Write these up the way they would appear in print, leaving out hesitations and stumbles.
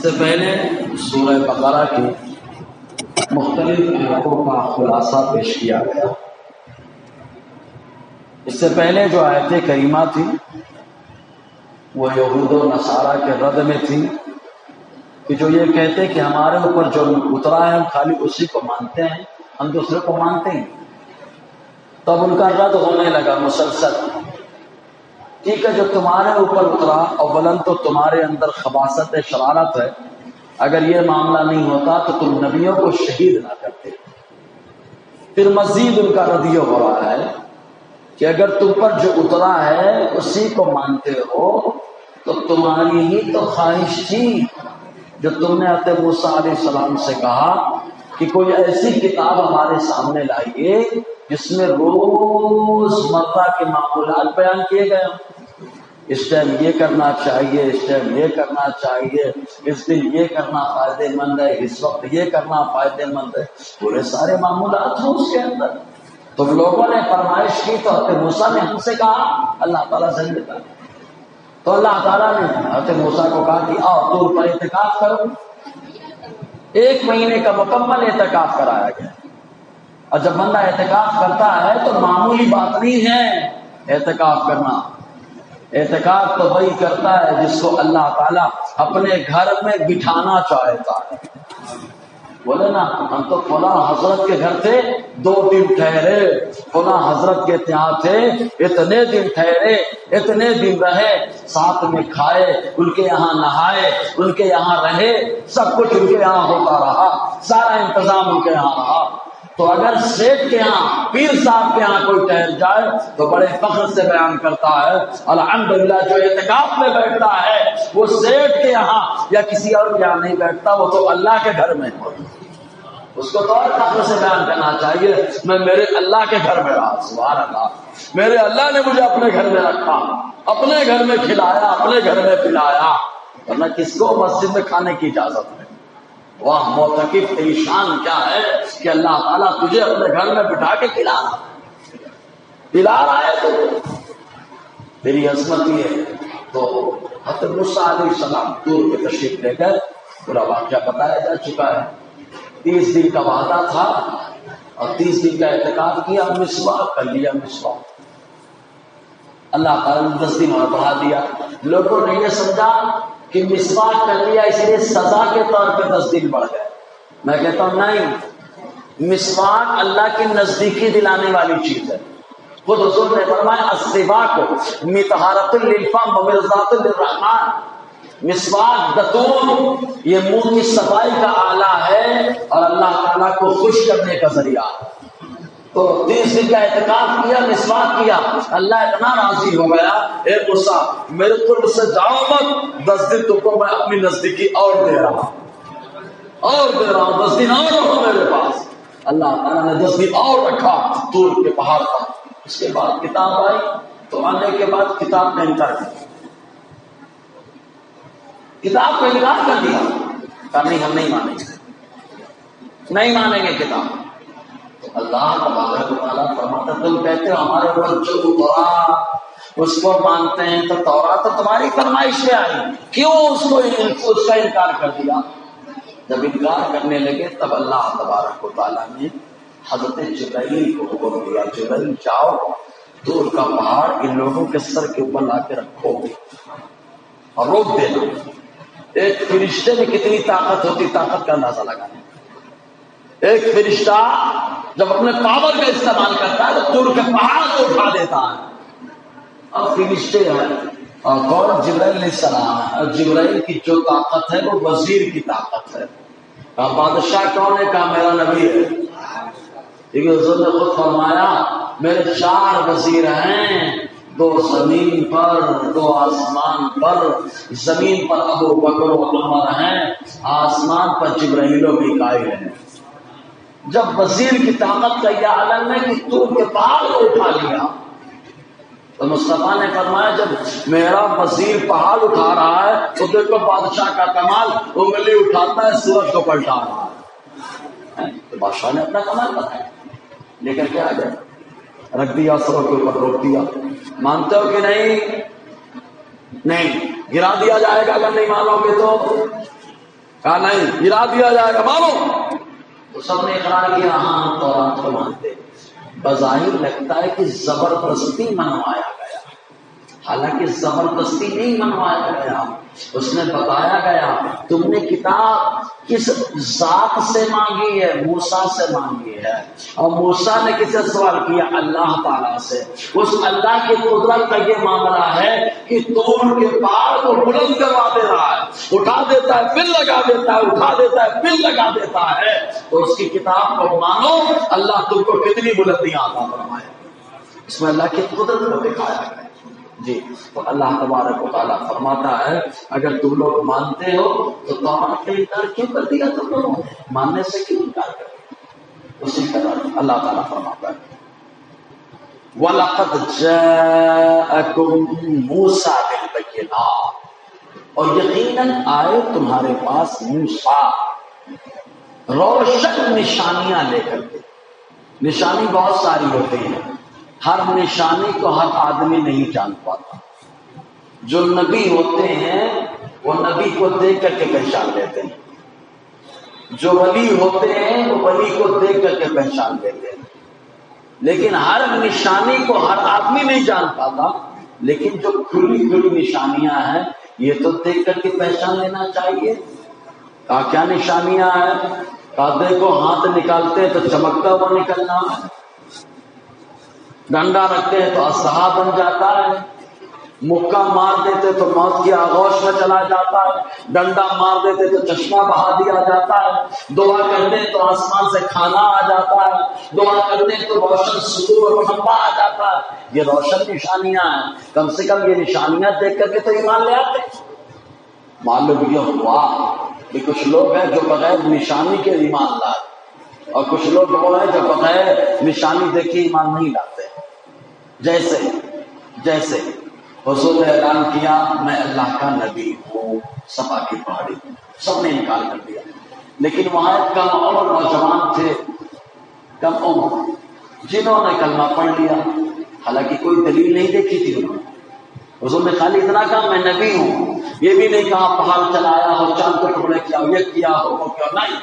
سے پہلے سورہ بقرہ کی مختلف آیاتوں کا خلاصہ پیش کیا گیا۔ اس سے پہلے جو آیت کریمہ تھی وہ یہود و نصارہ کے رد میں تھی کہ جو یہ کہتے کہ ہمارے اوپر جو اترا ہے ہم خالی اسی کو مانتے ہیں، ہم دوسرے کو مانتے ہیں۔ تب ان کا رد ہونے لگا مسلسل، ٹھیک ہے جو تمہارے اوپر اترا اولاً تو تمہارے اندر خباثت شرارت ہے، اگر یہ معاملہ نہیں ہوتا تو تم نبیوں کو شہید نہ کرتے۔ پھر مزید ان کا ردیہ ہو رہا ہے کہ اگر تم پر جو اترا ہے اسی کو مانتے ہو تو تمہاری ہی تو خواہش تھی جو تم نے حضرت موسیٰ علیہ السلام سے کہا کہ کوئی ایسی کتاب ہمارے سامنے لائیے جس میں روز مرہ کے معمولات بیان کیے گئے ہوں، اس ٹائم یہ کرنا چاہیے، اس ٹائم یہ کرنا چاہیے، اس دن یہ کرنا فائدہ مند ہے، اس وقت یہ کرنا فائدہ مند ہے، پورے سارے معمولات ہوں اس کے اندر۔ تم لوگوں نے فرمائش کی تو حضرت موسیٰ نے ہم سے کہا اللہ تعالیٰ سے کہا، تو اللہ تعالیٰ نے حضرت موسیٰ کو کہا کہ آؤ طور پر اعتکاف کرو۔ 1 مہینے کا مکمل اعتکاف کرایا گیا، اور جب بندہ اعتکاف کرتا ہے تو معمولی بات نہیں ہے اعتکاف کرنا۔ اعتکاف تو وہی کرتا ہے جس کو اللہ تعالیٰ اپنے گھر میں بٹھانا چاہتا ہے۔ بولے نا ہم تو فلاں حضرت کے گھر تھے 2 دن ٹھہرے، فلاں حضرت کے یہاں تھے اتنے دن ٹھہرے، اتنے دن رہے، ساتھ میں کھائے، ان کے یہاں نہائے، ان کے یہاں رہے، سب کچھ ان کے یہاں ہوتا رہا، سارا انتظام ان کے یہاں رہا۔ تو اگر سیٹ کے یہاں پیر صاحب کے یہاں کوئی ٹھہر جائے تو بڑے فخر سے بیان کرتا ہے الحمدللہ جو اعتکاف میں بیٹھتا ہے وہ سیٹ کے یہاں یا کسی اور کے یہاں نہیں بیٹھتا، وہ تو اللہ کے گھر میں ہے۔ اس کو تو اور فخر سے بیان کرنا چاہیے میں میرے اللہ کے گھر میں رہا، سبحان اللہ، میرے اللہ نے مجھے اپنے گھر میں رکھا، اپنے گھر میں کھلایا، اپنے گھر میں پلایا، ورنہ کس کو مسجد میں کھانے کی اجازت ہے؟ واہ معتکف تیری شان کیا ہے کہ اللہ تعالیٰ تجھے اپنے گھر میں بٹھا کے پلا رہا ہے، تیری عظمت یہ ہے۔ تو حضرت موسیٰ علیہ السلام طور پہ تشریف لے کر پورا واقعہ بتایا جا چکا ہے۔ 30 دن کا وعدہ تھا اور 30 دن کا اعتکاف کیا، مسواک کر لیا مسواک، اللہ تعالیٰ نے 10 دن اور بڑھا دیا۔ لوگوں نے یہ سمجھا کہ مسواک کر لیا اس لیے سزا کے طور پہ 10 دن بڑھ گئے۔ میں کہتا ہوں نہیں، مسواک اللہ کی نزدیکی دلانے والی چیز ہے۔ خود حضور نے فرمایا السواک مطہرۃ للفم ومرضاۃ للرحمن، مسواک دتون یہ منہ کی صفائی کا آلہ ہے اور اللہ تعالیٰ کو خوش کرنے کا ذریعہ۔ تو 30 دن کا اعتکاف کیا، مسواک کیا، اللہ اتنا راضی ہو گیا اے موسیٰ میرے قرب سے جاؤ مت، 10 دن تم کو میں اپنی نزدیکی اور دے رہا ہوں، 10 دن اور رہو میرے پاس۔ اللہ تعالیٰ نے 10 دن اور رکھا طور کے پہاڑ پر۔ اس کے بعد کتاب آئی تو آنے کے بعد کتاب کا انکار کیا، کتاب کا انکار کر دیا، کہا نہیں ہم نہیں مانیں گے، نہیں مانیں گے کتاب۔ اللہ تبارک و تعالیٰ فرماتا تم کہتے ہو ہمارے اوپر جو اترا اس کو مانتے ہیں، تو تورات تو تمہاری فرمائش میں آئی، کیوں اس کا انکار کر دیا؟ جب انکار کرنے لگے تب اللہ تبارک و تعالیٰ نے حضرت جبرائیل کو حکم دیا جبرائیل جاؤ طور کا پہاڑ ان لوگوں کے سر کے اوپر لا کے رکھو اور روک دینا۔ ایک فرشتے میں کتنی طاقت ہوتی، طاقت کا اندازہ لگانا۔ ایک فرشتہ جب اپنے پاور کا استعمال کرتا ہے تو طور کے پہاڑ کو اٹھا دیتا ہے، اور فرشتے ہیں اور کون؟ جبرائیل علیہ السلام ہے، اور جبرائیل کی جو طاقت ہے وہ وزیر کی طاقت ہے۔ بادشاہ کون ہے؟ کہا میرا نبی ہے، لیکن حضور نے خود فرمایا میرے 4 وزیر ہیں، 2 زمین پر 2 آسمان پر۔ زمین پر ابو بکر و عمر ہیں، آسمان پر جبرائیل و میکائیل ہیں۔ جب وزیر کی طاقت کا یہ عالم ہے کہ طور کے پہاڑ کو اٹھا لیا تو مصطفیٰ نے فرمایا جب میرا وزیر پہاڑ اٹھا رہا ہے تو دیکھو بادشاہ کا کمال، انگلی اٹھاتا ہے سورج کو پلٹا رہا ہے۔ تو بادشاہ نے اپنا کمال بتایا، لیکن کیا گیا رکھ دیا سروں کے اوپر، روک دیا۔ مانتے ہو کہ نہیں؟ نہیں، گرا دیا جائے گا اگر نہیں مانو گے تو۔ کہا نہیں گرا دیا جائے گا، مانو۔ تو سب نے اقرار کیا ہاں ہم تورات کو مانتے۔ بظاہر لگتا ہے کہ زبردستی منوایا گیا، حالانکہ زبردستی نہیں منوایا گیا۔ اس نے بتایا گیا تم نے کتاب کس ذات سے مانگی ہے؟ موسیٰ سے مانگی ہے۔ اور موسیٰ نے کس سے سوال کیا؟ اللہ تعالیٰ سے۔ اس اللہ کی قدرت کا یہ معاملہ ہے کہ طور کے پہاڑ کو بلند کروا دے رہا ہے، اٹھا دیتا ہے پھر لگا دیتا ہے، اٹھا دیتا ہے پھر لگا دیتا ہے۔ تو اس کی کتاب کو مانو، اللہ تم کو کتنی بلندیاں عطا فرمائے۔ اس میں اللہ کی قدرت کو دکھایا گیا۔ جی، تو اللہ تبارک و تعالیٰ فرماتا ہے اگر تم لوگ مانتے ہو تو تورات کا انکار کیوں کر دیا؟ تم لوگوں نے ماننے سے کیوں انکار کر دیا؟ اسی طرح اللہ تعالیٰ فرماتا ہے وَلَقَدْ جَاءَكُمْ مُوسَىٰ بِالْبَيِّنَاتِ، اور یقیناً آئے تمہارے پاس موسیٰ روشن نشانیاں لے کر کے۔ نشانی بہت ساری ہوتی ہیں، ہر نشانی کو ہر آدمی نہیں جان پاتا۔ جو نبی ہوتے ہیں وہ نبی کو دیکھ کر کے پہچان لیتے ہیں، جو ولی ہوتے ہیں وہ ولی کو دیکھ کر کے پہچان لیتے ہیں، لیکن ہر نشانی کو ہر آدمی نہیں جان پاتا۔ لیکن جو کھلی کھلی نشانیاں ہیں یہ تو دیکھ کر کے پہچان لینا چاہیے۔ کہا کیا نشانیاں ہیں؟ کہا دیکھو ہاتھ نکالتے ہیں تو چمکتا ہوا نکلنا ہے، ڈنڈا رکھتے ہیں تو اسلحہ بن جاتا ہے، مکہ مار دیتے تو موت کی آغوش میں چلا جاتا ہے، ڈنڈا مار دیتے تو چشمہ بہا دیا جاتا ہے، دعا کرتے تو آسمان سے کھانا آ جاتا ہے، دعا کرتے تو روشن ستور اور کھمبا آ جاتا ہے۔ یہ روشن نشانیاں ہیں، کم سے کم یہ نشانیاں دیکھ کر کے تو ایمان لے آتے۔ معلوم یہ ہوا کہ کچھ لوگ ہیں جو بغیر نشانی کے ایمان لائے، اور کچھ لوگ وہ ہیں جو بغیر نشانی دیکھے ایمان نہیں لاتے۔ جیسے حضور نے اعلان کیا میں اللہ کا نبی ہوں، صفا کی پہاڑی، سب نے انکار کر دیا۔ لیکن وہاں کم عمر نوجوان تھے، کم عمر، جنہوں نے کلمہ پڑھ لیا، حالانکہ کوئی دلیل نہیں دیکھی تھی انہوں نے۔ حضور نے خالی اتنا کہا میں نبی ہوں، یہ بھی نہیں کہا پہاڑ چلایا ہو، چاند کے ٹکڑے کیا ہو، یہ کیا ہو وہ کیا، نہیں،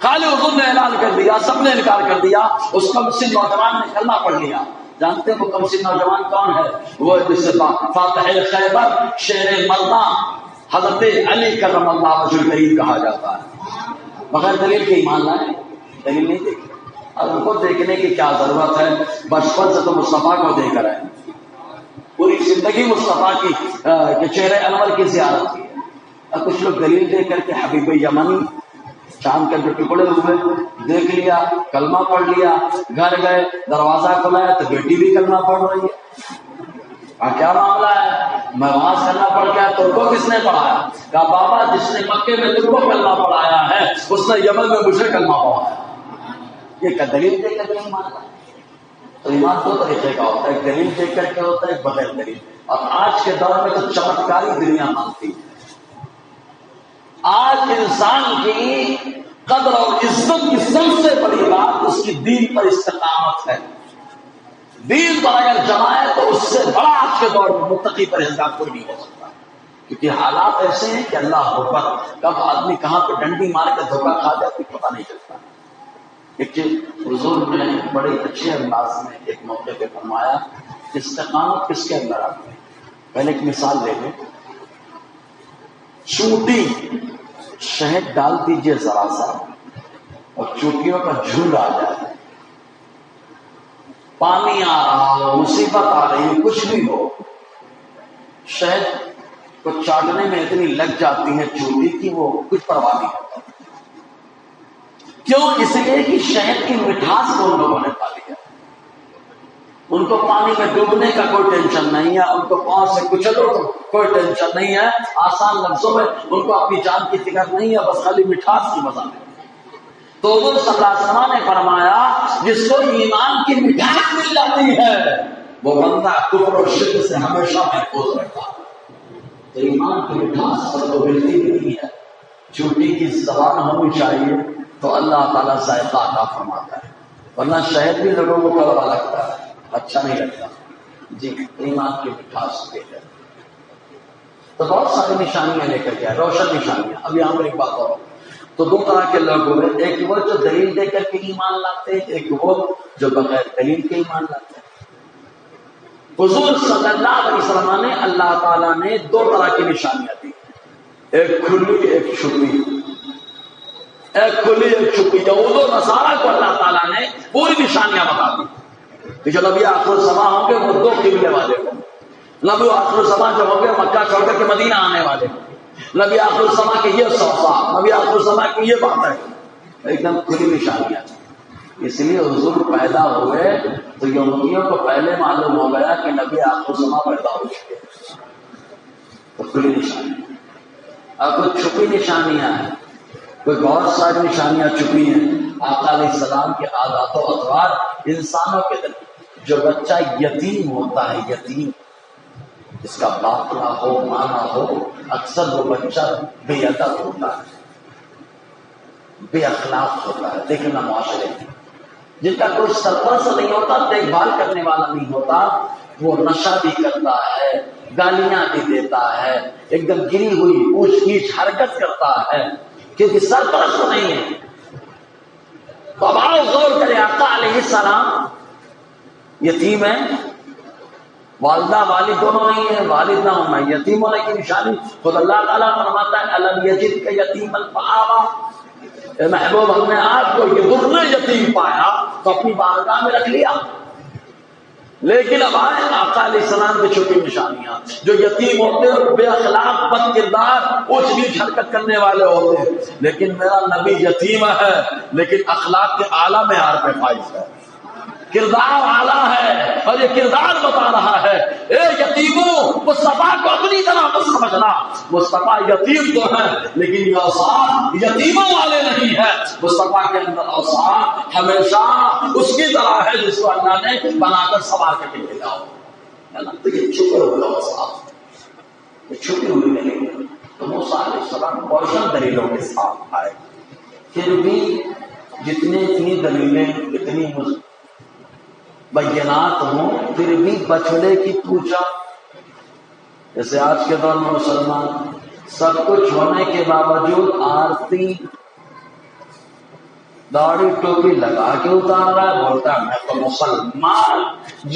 خالی حضور نے اعلان کر دیا، سب نے انکار کر دیا۔ اس کم سن نوجوان نے کلمہ پڑھ لیا۔ جانتے ہیں وہ کم سن نوجوان کون ہے؟ وہ جسے فاتح خیبر، شیر مردہ، حضرت علی کرم اللہ وجہ الکریم کہا جاتا ہے۔ بغیر دلیل کے ایمان لائے، دلیل نہیں دیکھی۔ اب ان کو دیکھنے کی کیا ضرورت ہے؟ بچپن سے تو مصطفیٰ کو دیکھ رہے ہیں، پوری زندگی مصطفیٰ کی چہرے انور کی زیارت کی ہے۔ اب کچھ لوگ دلیل دیکھ کر کے حبیب یمنی چاند کے جو ٹکڑے ہوئے دیکھ لیا، کلمہ پڑھ لیا، گھر گئے، دروازہ کھلایا تو بیٹی بھی کلمہ پڑھ رہی ہے۔ کیا معاملہ ہے؟ میں وہاں کلمہ پڑھ گیا، تم کو کس نے پڑھایا؟ کہا بابا جس نے مکے میں تم کو کلمہ پڑھایا ہے اس نے یمن میں مجھے کلمہ پڑھایا۔ یہ کا دلیل دیکھ کر کے ایمان لایا۔ تو ایمان دو طریقے کا ہوتا ہے، ایک دلیل دیکھ کر کے ہوتا ہے، ایک بغیر دلیل۔ اور آج کے دور میں تو چمتکاری دنیا مانتی ہے۔ آج انسان کی قدر اور عزت کی سب سے بڑی بات اس کی دین پر استقامت ہے۔ دین پر اگر جمائے تو اس سے بڑا آج کے دور میں متقی پرہیزگار کوئی نہیں ہو سکتا، کیونکہ حالات ایسے ہیں کہ اللہ اکبر، کب آدمی کہاں پہ ڈنڈی مار کے دھوکہ کھا جائے کوئی پتہ نہیں چلتا۔ ایک حضور نے بڑے اچھے انداز میں ایک موقع پہ فرمایا استقامت کس کے اندر آتی ہے۔ پہلے ایک مثال لے لیں، چونٹی، شہد ڈال دیجئے ذرا سا اور چونٹیوں کا جھنڈ آ جائے، پانی آ رہا ہو، مصیبت آ رہی ہے، کچھ بھی ہو، شہد کو چاٹنے میں اتنی لگ جاتی ہے چونٹی کی وہ کچھ پرواہ نہیں ہوتا۔ کیوں؟ اس لیے کہ شہد کی مٹھاس کو ان لوگوں نے پا لیا۔ ان کو پانی میں ڈوبنے کا کوئی ٹینشن نہیں ہے، ان کو پاؤں سے کچلو تو کوئی ٹینشن نہیں ہے، آسان لفظوں میں ان کو اپنی جان کی فکر نہیں ہے، بس خالی مٹھاس کی مزہ ہے۔ تو حضور صلی اللہ علیہ وسلم نے فرمایا جس کو ایمان کی مٹھاس مل جاتی ہے وہ بندہ کفر و شرک سے ہمیشہ محفوظ رہتا ہے۔ تو ایمان کی مٹھاس سب کو ملتی نہیں ہے، چونٹی کی زبان ہونی چاہیے تو اللہ تعالیٰ ذائقہ عطا فرماتا ہے، ورنہ شہد بھی لوگوں کو کڑوا لگتا ہے، اچھا نہیں لگتا۔ جی، ایمان کی مٹھاس پہ ہے۔ تو بہت ساری نشانیاں لے کر گیا، روشن نشانیاں. اب یہاں پر ایک بات اور، تو دو طرح کے لوگ ہوئے، ایک وہ جو دلیل دے کر کے ایمان لاتے ہیں، ایک وہ جو بغیر دلیل کے ایمان لاتے ہیں. حضور صلی اللہ علیہ وسلم نے اللہ تعالیٰ نے دو طرح کی نشانیاں دی، ایک کھلی ایک چھپی. ایک کھلی ایک چھپی. یہود و نصارہ کو اللہ تعالیٰ نے پوری نشانیاں بتا دی کہ جو نبی آخر الزماں ہوں گے وہ دو قبلے والے ہوں. نبی آخر الزماں جو ہوں گے مکہ چھوڑ کر کے مدینہ آنے والے ہوں. نبی آخر الزماں کے یہ صفات، نبی آخر الزماں کی یہ بات ہے، ایک دم کھلی نشانیاں. اس لیے حضور پیدا ہوئے تو یہودیوں کو پہلے معلوم ہو گیا کہ نبی آخر الزماں پیدا ہو چکے. تو کھلی نشانیاں. اب کچھ چھپی نشانیاں ہیں، کوئی بہت ساری نشانیاں چھپی ہیں. آقا علیہ السلام کے عادات و اطوار انسانوں کے دل. جو بچہ یتیم ہوتا ہے، یتیم جس کا باپ نہ ہو ماں نہ ہو، اکثر وہ بچہ بے ادب ہوتا ہے، بے اخلاق ہوتا ہے. دیکھنا معاشرے میں جن کا کوئی سرپرست نہیں ہوتا، دیکھ بھال کرنے والا نہیں ہوتا، وہ نشہ بھی کرتا ہے، گالیاں بھی دیتا ہے، ایک دم گری ہوئی اونچ نیچ حرکت کرتا ہے کیونکہ سرپرست نہیں ہے. تو اب آؤ غور کریں، آقا علیہ السلام یتیم ہے، والدہ والد دونوں نہیں ہے، والد نہ ہونا یتیم ہونے کی نشانی. خود اللہ تعالیٰ فرماتا ہے الم یجدک یتیما فآویٰ، اے محبوب ہم نے آپ کو یہ درنے یتیم پایا تو اپنی بارگاہ میں رکھ لیا. لیکن اب آئے آقا علیہ السلام کی چھوٹی نشانیاں. جو یتیم ہوتے ہیں بے اخلاق، بد کردار، اونچ نیچ حرکت کرنے والے ہوتے ہیں. لیکن میرا نبی یتیم ہے لیکن اخلاق کے اعلیٰ معیار پہ فائز ہے، کردار اعلیٰ ہے، اور یہ کردار بتا رہا ہے اے یتیموں مصطفیٰ کو اپنی طرح مت سمجھنا. مصطفیٰ یتیم تو ہے لیکن یہ اوصاف یتیموں والے نہیں ہے. مصطفیٰ کے اندر اوصاف ہمیشہ اس کی طرح ہے جس کو اللہ نے بنا کر سوار کر کے بھیجا ہو. تو یہ چھپے ہوئے اوصاف، یہ چھپی ہوئی نہیں. تو موسیٰ علیہ السلام روشن دلیلوں کے ساتھ آئے، پھر بھی اتنی دلیلیں، اتنی بینات ہوں، پھر بھی بچڑے کی پوجا. جیسے آج کے دور میں مسلمان سب کچھ ہونے کے باوجود آرتی داڑھی ٹوپی لگا کے اتار رہا ہے، بولتا ہے میں تو مسلمان.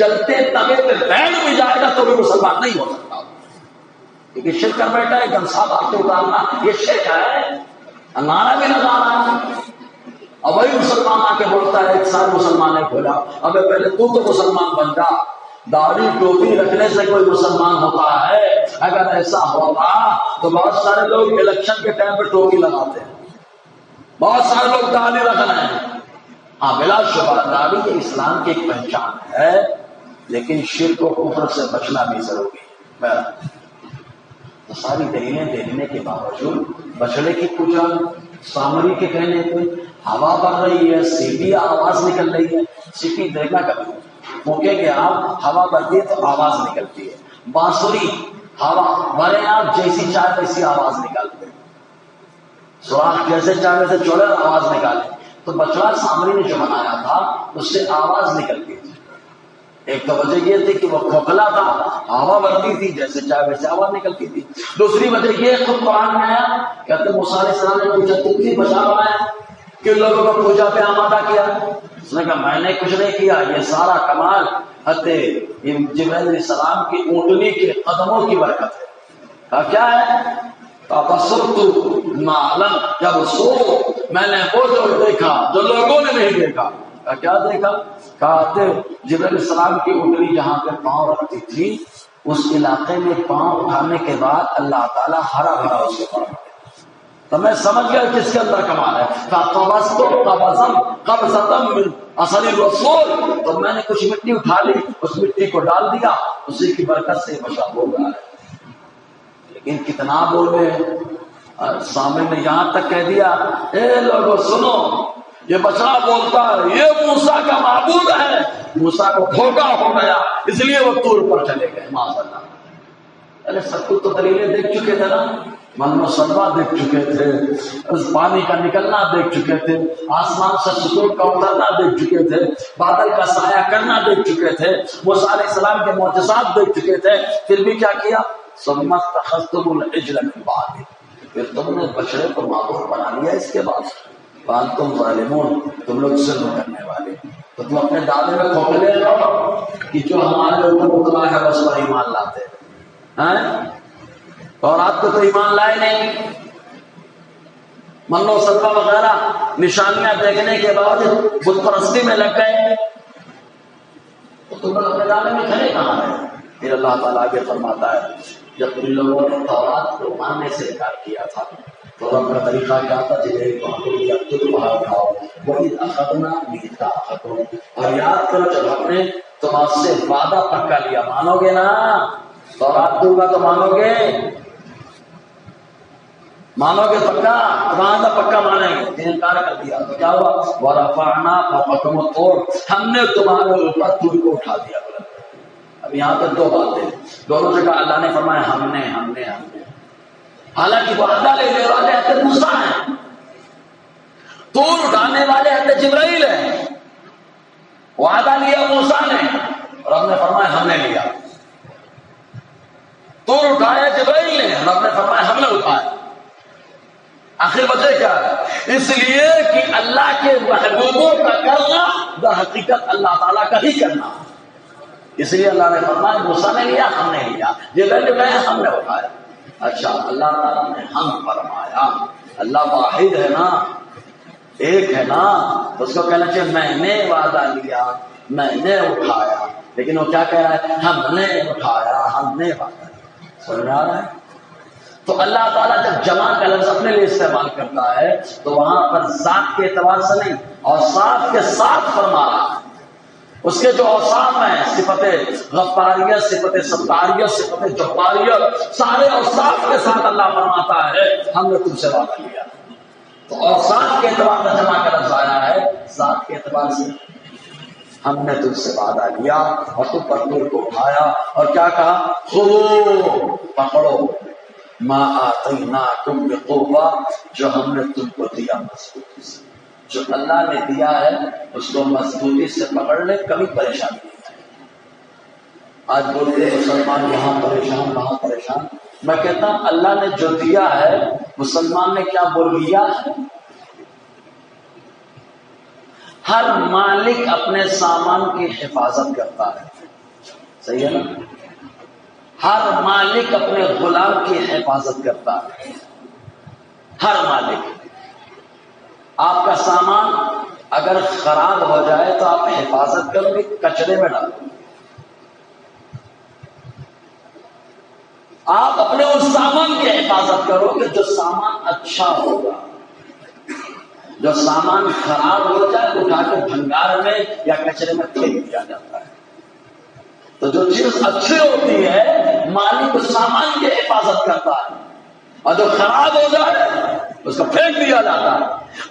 جلتے توے پہ بیٹھ بھی جائے گا تو بھی مسلمان نہیں ہو سکتا، کیونکہ شرک کر بیٹھا ہے. گمسا باقی اتارنا یہ شرک ہے، نعرہ بھی لگا رہا ہے. اب وہی مسلمان آ کے بولتا ہے، ایک سال مسلمان نے کھولا، ابے پہلے تو مسلمان بن جا. داڑھی ٹوپی رکھنے سے کوئی مسلمان ہوتا ہے؟ اگر ایسا ہوتا تو بہت سارے لوگ الیکشن کے ٹائم پہ ٹوپی لگاتے ہیں، بہت سارے لوگ داڑھی رکھ رہے ہیں. ہاں بلا شبہ داڑھی یہ اسلام کی ایک پہچان ہے، لیکن شرک و کفر سے بچنا بھی ضروری ہے. تو ساری دلیلیں دینے کے باوجود بچڑے کی پوجا، سامری کے کہنے پہ ہوا بڑھ رہی ہے، سیٹی آواز نکل رہی ہے. سیٹی دیکھنا کبھی موقع کے آپ ہوا بڑھتی ہے تو آواز نکلتی ہے. بانسری ہوا بھرے آپ جیسی چاہے ویسی آواز نکالتے ہیں، سوراخ جیسے چاہے ویسے چوڑے آواز نکالے. تو بچڑا سامری نے جو بنایا تھا اس سے آواز نکلتی تھی. ایک تو وجہ یہ تھی کہ وہ کھوکھلا تھا، ہوا بڑھتی تھی، جیسے چاہے ویسے آواز نکلتی تھی. دوسری وجہ یہ خود قرآن میں آیا، کہتے موسیٰ علیہ السلام نے پوچھا کتنی بچا بنایا کہ لوگوں کو پوجا پہ آمادہ کیا. اس نے کہا میں نے کچھ نہیں کیا، یہ سارا کمال جبرائیل علیہ السلام کی اونٹنی کے قدموں کی برکت ہے. کہا کیا ہے؟ فَبَصُرْتُ مَا لَمْ يَبْصُرُوا، میں نے وہ جو دیکھا جو لوگوں نے نہیں دیکھا. کہا کیا دیکھا؟ کہا جبرائیل علیہ السلام کی اونٹنی جہاں پہ پاؤں رکھتی تھی اس علاقے میں پاؤں اٹھانے کے بعد اللہ تعالیٰ ہرا بھرا اسے پاؤں. تو میں سمجھ گیا کس کے اندر کمال ہے. اصل رسول، تو میں نے کچھ مٹی اٹھا لی، اس مٹی کو ڈال دیا، اسی کی برکت سے بچا ہو گیا. لیکن کتنا بولے، سامنے نے یہاں تک کہہ دیا اے لوگوں سنو، یہ بچڑا بولتا ہے یہ موسیٰ کا معبود ہے. موسیٰ کو دھوکا ہو گیا اس لیے وہ طور پر چلے گئے. معاذ اللہ. ارے سب کچھ تو دلیلیں دیکھ چکے تھے نا، من و سلوا دیکھ چکے تھے، اس پانی کا نکلنا دیکھ چکے تھے، آسمان سے ستون کا اترنا دیکھ چکے تھے، بادل کا سایہ کرنا دیکھ چکے تھے، موسیٰ علیہ السلام کے معجزات دیکھ چکے تھے. پھر بھی کیا کیا؟ ثم اتخذتم العجل من بعد، پھر تم نے بچڑے کو معبود بنا لیا اس کے بعد، وانتم ظالمون، تم لوگ ظلم کرنے والے۔ تو تم اپنے دعوے میں کھوکھلے رہو کہ جو ہمارے اوپر اترا ہے بس پر ایمان لاتے ہیں، اور آپ کو تو ایمان لائے نہیں، منو صدقہ وغیرہ نشانیاں دیکھنے کے بعد بت پرستی میں لگ گئے، تو تم اپنے دعوے میں کھڑے کہاں ہیں؟ پھر اللہ تعالیٰ آگے فرماتا ہے جب تم لوگوں نے تورات کو ماننے سے انکار کیا تھا تو رب کا طریقہ کیا تھا؟ جنہیں تم باہر کھاؤ وہی اخذنا میثاقکم، اور یاد کرو جب ہم نے تم آپ سے وعدہ پکا لیا، مانو گے نا؟ تورات دوں گا تو مانو گے؟ مانو گے پکا؟ تمہارا پکا مانیں گے، انکار کر دیا تو کیا ہوا؟ ورفعنا فوقکم الطور، ہم نے تمہارے اوپر طور کو اٹھا دیا۔ اب یہاں پہ دو باتیں، دونوں جگہ اللہ نے فرمایا ہم نے، حالانکہ وعدہ لینے والے حضرت موسیٰ ہیں، طور اٹھانے والے حضرت جبرائیل ہیں، وعدہ لیا موسیٰ نے، رب نے فرمایا ہم نے لیا، طور اٹھایا جبرائیل نے، رب نے فرمایا ہم نے اٹھایا۔ آخر وجہ کیا ہے؟ اس لیے کہ اللہ کے محبوبوں کا کرنا در حقیقت اللہ تعالیٰ کا ہی کرنا، اس لیے اللہ نے فرمایا موسیٰ نے لیا ہم نے لیا، جبرائیل نے ہم نے اٹھایا۔ اچھا، اللہ تعالیٰ نے ہم فرمایا، اللہ واحد ہے نا، ایک ہے نا، تو اس کو کہنا چاہیے میں نے وعدہ لیا، میں نے اٹھایا، لیکن وہ کیا کہہ رہا ہے؟ ہم نے اٹھایا، ہم نے وعدہ لیا۔ سمجھ میں آ رہا ہے؟ تو اللہ تعالیٰ جب جمع کا لفظ اپنے لیے استعمال کرتا ہے تو وہاں پر ذات کے اعتبار سے نہیں، اوصاف کے ساتھ فرما رہا ہے۔ اس کے جو اوصاف ہیں، صفت غفاریت، صفت ستاریت، صفت جباریت، سارے اوصاف کے ساتھ اللہ فرماتا ہے ہم نے تم سے وعدہ لیا۔ تو اوصاف کے اعتبار سے جمع کا لفظ آیا ہے، ذات کے اعتبار سے ہم نے تم سے وعدہ لیا اور تم پر طور کو اٹھایا، اور کیا کہا؟ خذو، پکڑو، ما آتیناکم بقوہ، جو ہم نے تم کو دیا مضبوطی سے، جو اللہ نے دیا ہے اس کو مضبوطی سے پکڑ لے، کبھی پریشانی نہیں ہے۔ آج بولتے ہیں مسلمان یہاں پریشان وہاں پریشان، میں کہتا ہوں اللہ نے جو دیا ہے مسلمان نے کیا بول لیا ہے؟ ہر مالک اپنے سامان کی حفاظت کرتا ہے، صحیح ہے نا؟ ہر مالک اپنے غلام کی حفاظت کرتا ہے، ہر مالک۔ آپ کا سامان اگر خراب ہو جائے تو آپ حفاظت کرو گے، کچرے میں ڈالو، آپ اپنے اس سامان کی حفاظت کرو گے جو سامان اچھا ہوگا۔ جو سامان خراب ہو جائے اٹھا کے بھنگار میں یا کچرے میں پھینک دیا جاتا ہے۔ تو جو چیز اچھی ہوتی ہے مالک اس سامان کی حفاظت کرتا ہے، اور جو خراب ہو جائے اس کو پھینک دیا جاتا ہے۔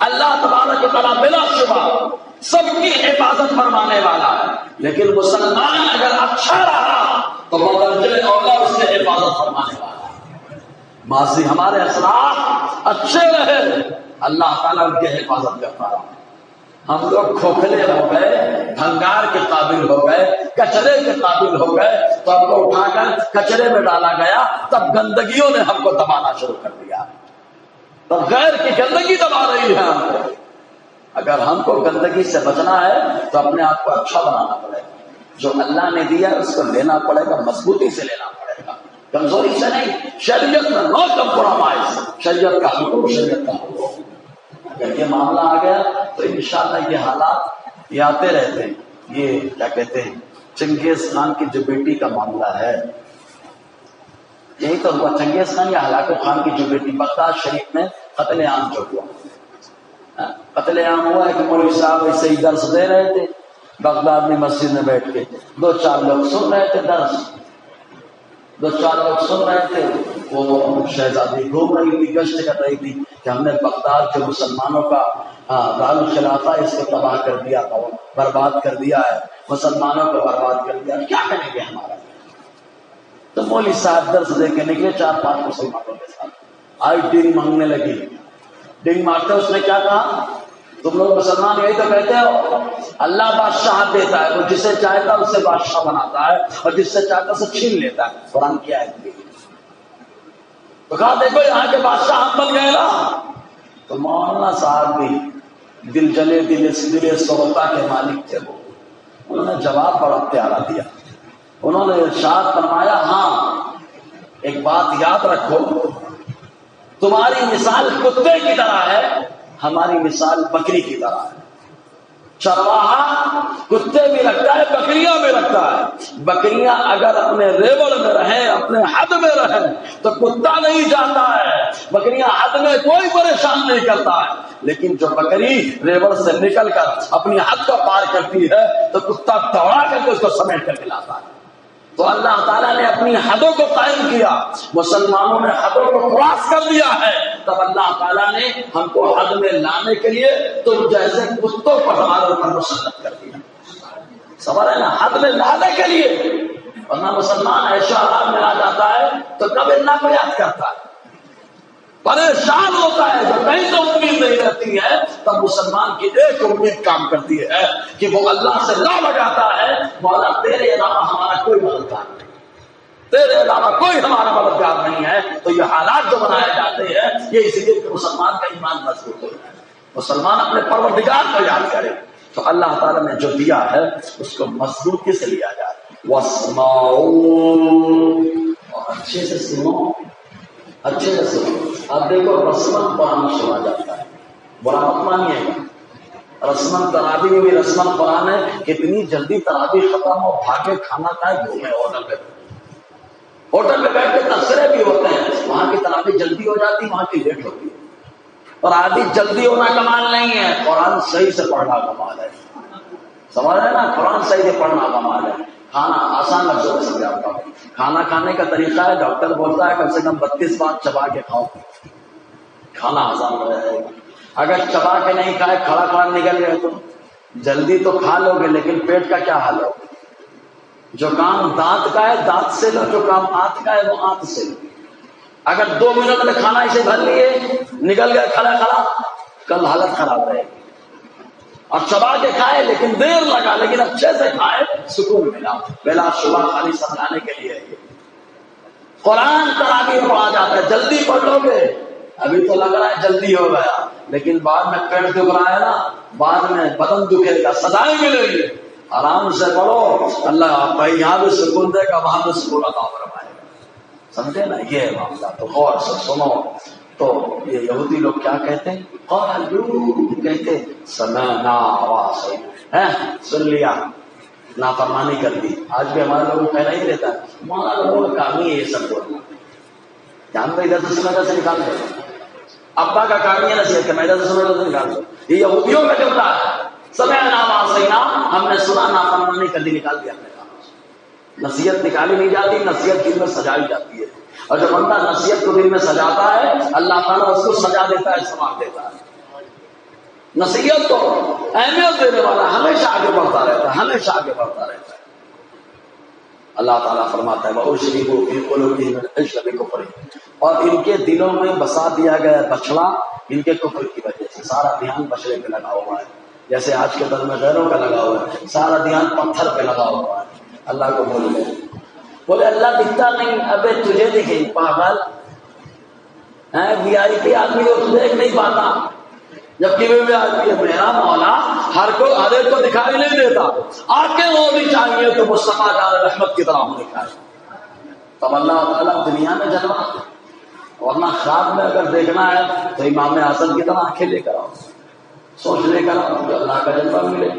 اللہ تبارک و تعالیٰ بلا شبہ سب کی حفاظت فرمانے والا ہے، لیکن مسلمان اگر اچھا رہا تو بدرجہ اولا اس سے حفاظت فرمانے والا ہے۔ ماضی ہمارے اسلاف اچھے رہے، اللہ تعالیٰ ان کی حفاظت کرتا رہا۔ ہم لوگ کھوکھلے ہو گئے، بھنگار کے قابل ہو گئے، کچرے کے قابل ہو گئے، تو ہم کو اٹھا کر کچرے میں ڈالا گیا، تب گندگیوں نے ہم کو دبانا شروع کر دیا، تب غیر کی گندگی دبا رہی ہے ہم کو۔ اگر ہم کو گندگی سے بچنا ہے تو اپنے آپ کو اچھا بنانا پڑے گا، جو اللہ نے دیا اس کو لینا پڑے گا، مضبوطی سے لینا پڑے گا، کمزوری سے نہیں۔ شریعت میں نو کمپرومائز، شریعت کا حکم، شریعت کا حکم۔ اگر یہ معاملہ آ گیا تو انشاءاللہ یہ حالات یہ آتے رہتے ہیں۔ یہ کیا کہتے ہیں، چنگیز خان کی جو بیٹی کا معاملہ ہے، یہی تو ہوا۔ چنگیز خان یا ہلاکو خان کی جو بیٹی، بغداد شریف میں قتل عام جو ہوا، قتل عام ہوا ہے کہ مولوی صاحب ایسے ہی درس دے رہے تھے بغداد میں مسجد میں بیٹھ کے، دو چار لوگ سن رہے تھے درس، دو چار لوگ سن رہے تھے، وہ شہزادی گھوم رہی تھی، گشت کر رہی تھی کہ ہم نے بغداد جو مسلمانوں کا دارالخلافہ اس کو تباہ کر دیا تھا، برباد کر دیا ہے، مسلمانوں کو برباد کر دیا، کیا کریں گے ہمارا؟ تو مولوی صاحب درس دے کے نکلے چار پانچ مسلمانوں کے ساتھ، آئی ڈنگ مانگنے لگی، ڈنگ مارتے اس نے کیا کہا؟ تم لوگ مسلمان یہی تو کہتے ہو اللہ بادشاہ دیتا ہے، وہ جسے چاہتا ہے اسے بادشاہ بناتا ہے، اور جس سے چاہتا ہے اسے چھین لیتا ہے۔ قرآن کی آیت بھی تو کہا دیکھو یہاں کے بادشاہ ہم بن گئے نا. تو مولانا صاحب بھی دل جلے دل سوتا کے مالک تھے وہ. انہوں نے جواب بڑا پیارا دیا. انہوں نے ارشاد فرمایا ہاں ایک بات یاد رکھو، تمہاری مثال کتے کی طرح ہے، ہماری مثال بکری کی طرح ہے. چرواہا کتے بھی رکھتا ہے، بکریاں بھی رکھتا ہے. بکریاں اگر اپنے ریوڑ میں رہیں، اپنے حد میں رہیں تو کتا نہیں جاتا ہے. بکریاں حد میں کوئی پریشان نہیں کرتا ہے، لیکن جو بکری ریوڑ سے نکل کر اپنی حد کو پار کرتی ہے تو کتا دوڑا کر کے اس کو سمیٹ کر کے لاتا ہے. تو اللہ تعالیٰ نے اپنی حدوں کو قائم کیا، مسلمانوں نے حدوں کو کراس کر دیا ہے. تب اللہ تعالیٰ نے ہم کو حد میں لانے کے لیے تم جیسے کتوں کو ہمارے اوپر مسلط کر دیا. سوال ہے نا، حد میں لانے کے لیے. ورنہ مسلمان ایسا حال میں آ جاتا ہے تو کب اللہ کو یاد کرتا ہے، پریشان ہوتا ہے. جب کہیں تو امید نہیں رہتی ہے تب مسلمان کی ایک امید کام کرتی ہے کہ وہ اللہ سے لا لگاتا ہے، مولا تیرے علاوہ ہمارا کوئی مددگار نہیں، تیرے علاوہ کوئی ہمارا مددگار نہیں ہے. تو یہ حالات جو بنائے جاتے ہیں یہ اس لیے کہ مسلمان کا ایمان مضبوط ہو جائے، مسلمان اپنے پروردگار کو یاد کرے. تو اللہ تعالیٰ نے جو دیا ہے اس کو مضبوطی سے لیا جائے. وَاسْمَعُوا، اور اچھے سے سنو، اچھے سے سنو. آپ دیکھو رسمن قرآن سنا جاتا ہے، برا مت مانیے گا. رسمن تراویح میں بھی رسمن قرآن ہے. کتنی جلدی تراویح ختم ہو، بھاگے کھانا کھائے، گھومے ہوٹل پہ بیٹھ کے تذکرے بھی ہوتے ہیں. وہاں کی تراویح جلدی ہو جاتی، وہاں کی لیٹ ہوتی ہے. اور آدھی جلدی ہونا کمال نہیں ہے، قرآن صحیح سے پڑھنا کمال ہے. سمجھ رہے نا، قرآن صحیح سے پڑھنا کمال ہے. کھانا آسان لفظوں میں سمجھاتا ہوں. کھانا کھانے کا طریقہ ہے، ڈاکٹر بولتا ہے کم سے کم 32 بار چبا کے کھاؤ، کھانا آسان ہو جائے گا. اگر چبا کے نہیں کھائے، کھڑا کھڑا نکل گئے تو جلدی تو کھا لو گے لیکن پیٹ کا کیا حال ہو. جو کام دانت کا ہے دانت سے لو، جو کام آنت کا ہے وہ آنت سے لو. اگر 2 منٹ میں کھانا اسے بھر لیے، نکل گئے کھڑا کھڑا، کل حالت خراب رہے گی. اور چبا کے کھائے لیکن دیر لگا، لیکن اچھے سے کھائے، سکون ملا. بلا شبہ خالی سمجھانے کے لیے قرآن تراویح پڑھا جاتا ہے. جلدی پڑھ لو گے، ابھی تو لگ رہا ہے جلدی ہو گیا، لیکن بعد میں پیٹ دکھ رہا ہے نا، بعد میں بدن دکھے گا، سزائیں ملے گی. آرام سے پڑھو، اللہ بھائی یہاں بھی سکون دے گا، وہاں بھی سکون عطا فرمائے گا. سمجھے نا یہ معاملہ. تو غور سے سنو. تو یہ یہودی لوگ کیا کہتے ہیں، کہتے سمعنا وعصینا، سن لیا، نافرمانی کر دی. آج بھی ہمارے لوگوں کو کہنا ہی رہتا ہے، ہمارا لوگوں کا کام ہی یہ سب بولنا. جانتے ادھر سے سمجھا سے نکال دو. ابا کا کام یہ نصیحت کرنا، ادھر سے سمجھا سے نکال دو. یہ یہودیوں کا جملہ ہے، سمعنا وعصینا، ہم نے سنا نافرمانی کر دی، نکال دیا. نصیحت نکالی نہیں جاتی، نصیحت دل میں سجائی جاتی ہے. اور جب بندہ نصیحت کو دل میں سجاتا ہے اللہ تعالیٰ اس کو سجا دیتا ہے، ثواب دیتا ہے. نصیحت تو اہمیت دینے والا ہمیشہ آگے بڑھتا رہتا ہے، ہمیشہ آگے بڑھتا رہتا ہے. اللہ تعالیٰ فرماتا ہے وَأُشْرِبُوا فِي قُلُوبِهِمُ الْعِجْلَ بِكُفْرِهِمْ، اور ان کے دلوں میں بسا دیا گیا بچڑا ان کے کفر کی وجہ سے. سارا دھیان بچڑے پہ لگا ہوا ہے، جیسے آج کے دور میں غیروں کا لگا ہوا ہے. سارا دھیان پتھر پہ لگا ہوا ہے. اللہ کو بول گئے، بولے اللہ دکھتا نہیں. ابے تجھے دکھے پاگل ہے، وی آئی پی آدمی کو تو دیکھ نہیں پاتا، جبکہ وہ آدمی ہے. میرا مولا ہر ایک کو دکھائی نہیں دیتا. آنکھیں ہونی چاہیے تو مصطفیٰ جان رحمت کی طرح ہونی چاہیے، تب اللہ تعالیٰ دنیا میں جلوہ. ورنہ خواب میں اگر دیکھنا ہے تو امام اعظم کی طرح آنکھیں لے کر آؤ، سوچ لے کر آؤ کہ اللہ کا جلوہ ملے.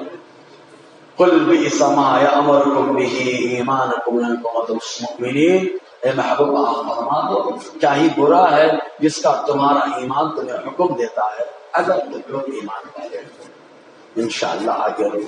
قل بئس ما یأمرکم بہ ایمانکم ان کنتم مؤمنین، اے محبوب آپ فرما دو کیا ہی برا ہے جس کا تمہارا ایمان تمہیں حکم دیتا ہے اگر تم لوگ ایمان والے ہو. انشاءاللہ آگے